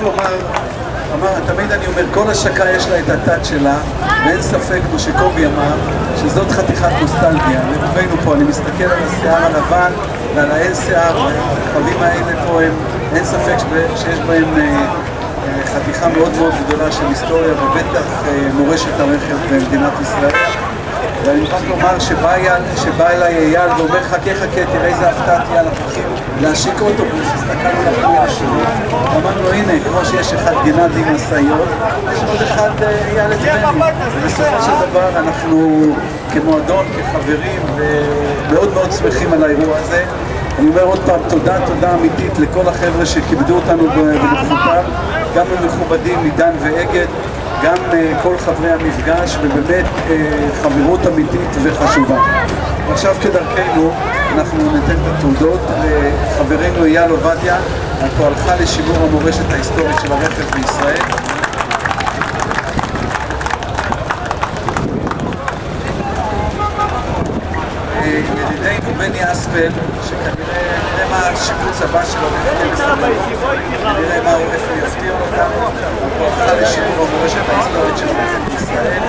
מוכרח לומר, תמיד אני אומר, כל השקה יש לה את התת שלה, ואין ספק, כמו שקובי אמר, שזאת חתיכת נוסטלגיה. לבבינו פה, אני מסתכל על השיער הלבן ועל האין שיער, הכוכבים האלה פה, אין ספק שיש בהם חתיכה מאוד מאוד גדולה של היסטוריה, ובטח מורשת הרכב במדינת ישראל. ואני מוכרח לומר שבא אליי אייל ואומר חכה, תראה איזה הפתעה תהיה על הפרחים להשיק אוטובוס, הסתכלנו לפנייה שלו, אמרנו לו הנה, כמו שיש אחד גנדי עם משאיות, יש עוד אחד אייל אצבני, ובסופו של דבר אנחנו כמועדון, כחברים, ומאוד מאוד שמחים על האירוע הזה. אני אומר עוד פעם תודה אמיתית לכל החבר'ה שכיבדו אותנו בנוכחותם, גם המכובדים עידן ואגד, גם כל חברי המפגש, ובאמת חברות אמיתית וחשובה. עכשיו כדרכנו אנחנו ניתן את התעודות לחברנו אייל עובדיה, על פועלך לשימור המורשת ההיסטורית של הרכב בישראל. ידידנו בני אספל, שכנראה נראה מה השיפוץ הבא שלו נראה מה הוא יפתיע אותנו, פועלך לשימור המורשת ההיסטורית של הרכב בישראל.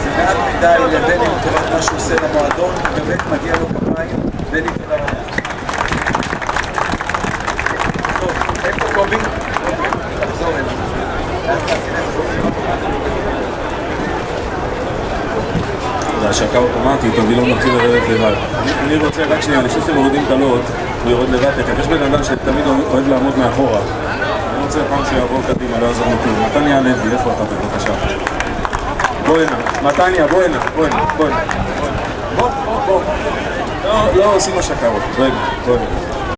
זה מעט מדי לבני לטובת מה שהוא עושה למועדון, באמת מגיע לו כפיים. בני, תודה רבה. טוב, איפה קובי? תחזור אליו. זה השקה אוטומטית, אני לא מתחיל לרדת לבד. אני רוצה רק שנייה, לפני שאתם מורידים קלות, הוא יורד לבד, יש בן אדם שתמיד אוהב לעמוד מאחורה. אני רוצה פעם שיעבור קדימה, לא יעזור לו כלום. מתניה לוי, איפה אתה בבקשה? בוא הנה, מתניה, בוא הנה. בוא. לא עושים השקה עוד, רגע, בוא הנה.